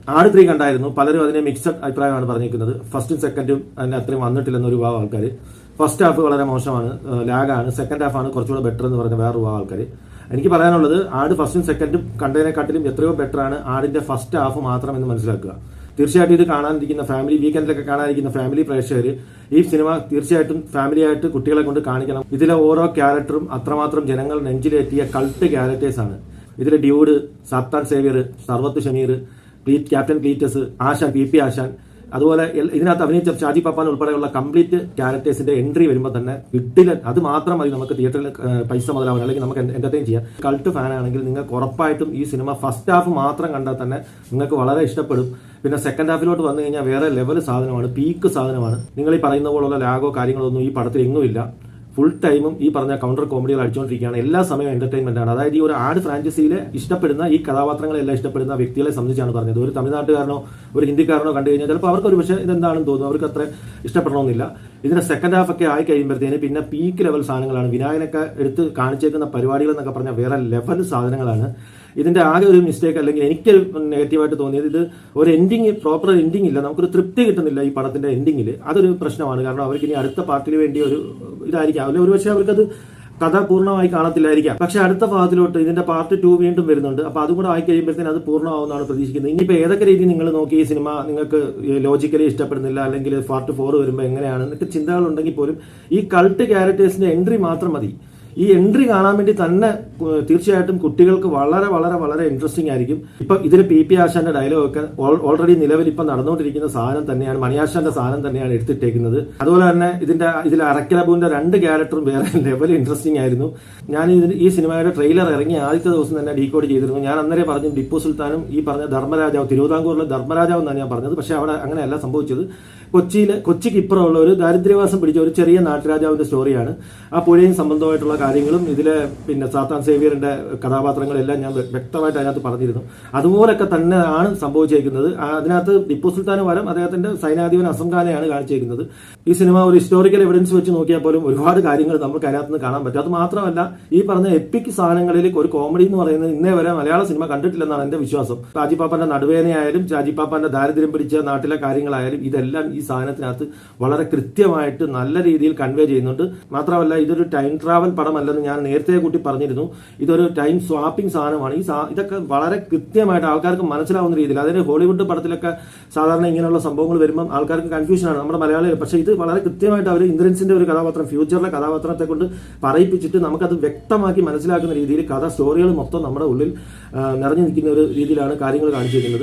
ആട് 3 കണ്ടായിരുന്നു. പലരും അതിനെ മിക്സഡ് അഭിപ്രായമാണ് പറഞ്ഞിരിക്കുന്നത്. ഫസ്റ്റും സെക്കൻഡും അതിന് അത്രയും വന്നിട്ടില്ലെന്നൊരു വിഭാഗം ആൾക്കാർ. ഫസ്റ്റ് ഹാഫ് വളരെ മോശമാണ്, ലാഗാണ്. സെക്കൻഡ് ഹാഫാണ് കുറച്ചുകൂടെ ബെറ്റർ എന്ന് പറഞ്ഞ വേറെ വിഭാഗം ആൾക്കാർ. എനിക്ക് പറയാനുള്ളത് ആട് ഫസ്റ്റും സെക്കൻഡും കണ്ടതിനെക്കാട്ടിലും എത്രയോ ബെറ്ററാണ് ആടിന്റെ ഫസ്റ്റ് ഹാഫ് മാത്രം എന്ന് മനസ്സിലാക്കുക. തീർച്ചയായിട്ടും ഇത് കാണാനിരിക്കുന്ന ഫാമിലി വീക്കെൻഡിലൊക്കെ കാണാനിരിക്കുന്ന ഫാമിലി പ്രേക്ഷകർ ഈ സിനിമ തീർച്ചയായിട്ടും ഫാമിലിയായിട്ട് കുട്ടികളെ കൊണ്ട് കാണിക്കണം. ഇതിലെ ഓരോ ക്യാരക്ടറും അത്രമാത്രം ജനങ്ങൾ നെഞ്ചിലേറ്റിയ കൾട്ട് ക്യാരക്ടേഴ്സാണ്. ഇതിലെ ഡ്യൂഡ്, സാത്താൻ സേവിയർ, സർവത്ത് ഷമീർ, ക്യാപ്റ്റൻ ക്ലീറ്റസ്, ആശാൻ, പി ആശാൻ, അതുപോലെ ഇതിനകത്ത് അഭിനയിച്ച ഷാജി പാപ്പാൻ ഉൾപ്പെടെയുള്ള കംപ്ലീറ്റ് ക്യാരക്ടേഴ്സിന്റെ എൻട്രി വരുമ്പോൾ തന്നെ കിട്ടില്ല. അത് മാത്രം മതി നമുക്ക് തിയേറ്ററിൽ പൈസ മുതലാവാൻ, അല്ലെങ്കിൽ നമുക്ക് എന്റർടൈൻ ചെയ്യാം. കൾട്ട് ഫാൻ ആണെങ്കിൽ നിങ്ങൾക്ക് ഉറപ്പായിട്ടും ഈ സിനിമ ഫസ്റ്റ് ഹാഫ് മാത്രം കണ്ടാൽ തന്നെ നിങ്ങൾക്ക് വളരെ ഇഷ്ടപ്പെടും. പിന്നെ സെക്കൻഡ് ഹാഫിലോട്ട് വന്നു കഴിഞ്ഞാൽ വേറെ ലെവൽ സാധനമാണ്, പീക്ക് സാധനമാണ്. നിങ്ങൾ ഈ പറയുന്ന പോലുള്ള ലാഗോ കാര്യങ്ങളോ ഒന്നും ഈ പടത്തിൽ എങ്ങുമില്ല. ഫുൾ ടൈമും ഈ പറഞ്ഞ കൗണ്ടർ കോമഡികൾ അടിച്ചുകൊണ്ടിരിക്കുകയാണ്. എല്ലാ സമയവും എന്റർടൈൻമെന്റ് ആണ്. അതായത് ഈ ഒരു ആട് ഫ്രാഞ്ചൈസിയിലെ ഇഷ്ടപ്പെടുന്ന ഈ കഥാപാത്രങ്ങളെല്ലാം ഇഷ്ടപ്പെടുന്ന വ്യക്തികളെ സംബന്ധിച്ചാണ് പറഞ്ഞത്. ഒരു തമിഴ്നാട്ടുകാരനോ ഒരു ഹിന്ദിക്കാരനോ കണ്ടു കഴിഞ്ഞാൽ ചിലപ്പോൾ അവർക്ക് ഒരു പക്ഷേ ഇതെന്താണെന്ന് തോന്നുന്നു, അവർക്ക് അത്ര ഇഷ്ടപ്പെടണമെന്നില്ല. ഇതിന്റെ സെക്കൻഡ് ഹാഫ് ഒക്കെ ആയി കഴിയുമ്പോഴത്തേന് പിന്നെ പീക്ക് ലെവൽ സാധനങ്ങളാണ്. വിനായകനൊക്കെ എടുത്ത് കാണിച്ചേക്കുന്ന പരിപാടികൾ എന്നൊക്കെ പറഞ്ഞാൽ വേറെ ലെവൽ സാധനങ്ങളാണ്. ഇതിന്റെ ആകെ ഒരു മിസ്റ്റേക്ക്, അല്ലെങ്കിൽ എനിക്ക് നെഗറ്റീവായിട്ട് തോന്നിയത്, ഇത് ഒരു എൻഡിങ്, പ്രോപ്പർ എൻഡിങ് ഇല്ല. നമുക്കൊരു തൃപ്തി കിട്ടുന്നില്ല ഈ പടത്തിന്റെ എൻഡിങ്ങിൽ. അതൊരു പ്രശ്നമാണ്. കാരണം അവർക്ക് ഇനി അടുത്ത പാർട്ടിന് വേണ്ടി ഒരു ഇതായിരിക്കാം, അല്ലെങ്കിൽ ഒരുപക്ഷെ അവർക്കത് കഥ പൂർണ്ണമായി കാണത്തില്ലായിരിക്കാം. പക്ഷെ അടുത്ത ഭാഗത്തിലോട്ട് ഇതിന്റെ പാർട്ട് 2 വീണ്ടും വരുന്നുണ്ട്. അപ്പൊ അതും കൂടെ ആയി കഴിയുമ്പോഴത്തേന് അത് പൂർണ്ണമാവുന്നതാണ് പ്രതീക്ഷിക്കുന്നത്. ഇനിയിപ്പോൾ ഏതൊക്കെ രീതി നിങ്ങൾ നോക്കി ഈ സിനിമ നിങ്ങൾക്ക് ലോജിക്കലി ഇഷ്ടപ്പെടുന്നില്ല, അല്ലെങ്കിൽ പാർട്ട് 4 വരുമ്പോൾ എങ്ങനെയാണ് എന്നൊക്കെ ചിന്തകളുണ്ടെങ്കിൽ പോലും ഈ കൾട്ട് ക്യാരക്ടേഴ്സിന്റെ എൻട്രി മാത്രം മതി. ഈ എൻട്രി കാണാൻ വേണ്ടി തന്നെ തീർച്ചയായിട്ടും കുട്ടികൾക്ക് വളരെ വളരെ വളരെ ഇൻട്രസ്റ്റിംഗ് ആയിരിക്കും. ഇപ്പൊ ഇതിൽ പി ആശാന്റെ ഡയലോഗ് ഒക്കെ ഓൾറെഡി നിലവിൽ ഇപ്പം നടന്നുകൊണ്ടിരിക്കുന്ന സാധനം തന്നെയാണ്, മണിയാശാന്റെ സാധനം തന്നെയാണ് എടുത്തിട്ടേക്കുന്നത്. അതുപോലെ തന്നെ ഇതിൽ അറക്കലബുവിന്റെ 2 ക്യാരക്ടറും വേറെ ലെവൽ ഇൻട്രസ്റ്റിംഗ് ആയിരുന്നു. ഞാൻ ഈ സിനിമയുടെ ട്രെയിലർ ഇറങ്ങിയ ആദ്യത്തെ ദിവസം തന്നെ ഡീകോഡ് ചെയ്തിരുന്നു. ഞാൻ അന്നേരം പറഞ്ഞു ടിപ്പു സുൽത്താനും ഈ പറഞ്ഞ ധർമ്മരാജാവ്, തിരുവിതാംകൂറിലെ ധർമ്മരാജാവ് എന്നാണ് ഞാൻ പറഞ്ഞത്. പക്ഷെ അവിടെ അങ്ങനെയല്ല സംഭവിച്ചത്. കൊച്ചിക്ക് ഇപ്പുറമുള്ള ഒരു ദാരിദ്ര്യവാസം പിടിച്ച ഒരു ചെറിയ നാട്ടുരാജാവിന്റെ സ്റ്റോറിയാണ്. ആ പുഴയും സംബന്ധമായിട്ടുള്ള കാര്യങ്ങളും ഇതിലെ പിന്നെ സാത്താൻ സേവിയറിന്റെ കഥാപാത്രങ്ങളെല്ലാം ഞാൻ വ്യക്തമായിട്ട് അതിനകത്ത് പറഞ്ഞിരുന്നു. അതുപോലൊക്കെ തന്നെയാണ് സംഭവിച്ചേക്കുന്നത്. അതിനകത്ത് ടിപ്പു സുൽത്താന് പകരം അദ്ദേഹത്തിന്റെ സൈനാധിപൻ അസം ഖാനെയാണ് കാണിച്ചേക്കുന്നത്. ഈ സിനിമ ഒരു ഹിസ്റ്റോറിക്കൽ എവിഡൻസ് വെച്ച് നോക്കിയാൽ പോലും ഒരുപാട് കാര്യങ്ങൾ നമുക്ക് അതിനകത്ത് നിന്ന് കാണാൻ പറ്റും. അത് മാത്രമല്ല ഈ പറഞ്ഞ എപ്പിക് സാധനങ്ങളിൽ ഒരു കോമഡി എന്ന് പറയുന്നത് ഇന്നേ വരെ മലയാള സിനിമ കണ്ടിട്ടില്ലെന്നാണ് എന്റെ വിശ്വാസം. ഷാജി പാപ്പാന്റെ നടുവേദനയായാലും ഷാജി പാപ്പാന്റെ ദാരിദ്ര്യം പിടിച്ച നാട്ടിലെ കാര്യങ്ങളായാലും ഇതെല്ലാം ഈ സാധനത്തിനകത്ത് വളരെ കൃത്യമായിട്ട് നല്ല രീതിയിൽ കൺവേ ചെയ്യുന്നുണ്ട്. മാത്രമല്ല ഇതൊരു ടൈം ട്രാവൽ പടമല്ലെന്ന് ഞാൻ നേരത്തെ കൂട്ടി പറഞ്ഞിരുന്നു. ഇതൊരു ടൈം സ്വാപ്പിംഗ് സാധനമാണ്. ഇതൊക്കെ വളരെ കൃത്യമായിട്ട് ആൾക്കാർക്ക് മനസ്സിലാവുന്ന രീതിയിൽ, അതായത് ഹോളിവുഡ് പടത്തിലൊക്കെ സാധാരണ ഇങ്ങനെയുള്ള സംഭവങ്ങൾ വരുമ്പോൾ ആൾക്കാർക്ക് കൺഫ്യൂഷനാണ് നമ്മുടെ മലയാളികൾ. പക്ഷേ ഇത് വളരെ കൃത്യമായിട്ട് അവർ ഇന്ദ്രൻസിന്റെ ഒരു കഥാപാത്രം, ഫ്യൂച്ചറിലെ കഥാപാത്രത്തെ കൊണ്ട് പറയിപ്പിച്ചിട്ട് നമുക്കത് വ്യക്തമാക്കി മനസ്സിലാക്കുന്ന രീതിയിൽ സ്റ്റോറികൾ മൊത്തം നമ്മുടെ ഉള്ളിൽ നിറഞ്ഞു നിൽക്കുന്ന ഒരു രീതിയിലാണ് കാര്യങ്ങൾ കാണിച്ചിരിക്കുന്നത്.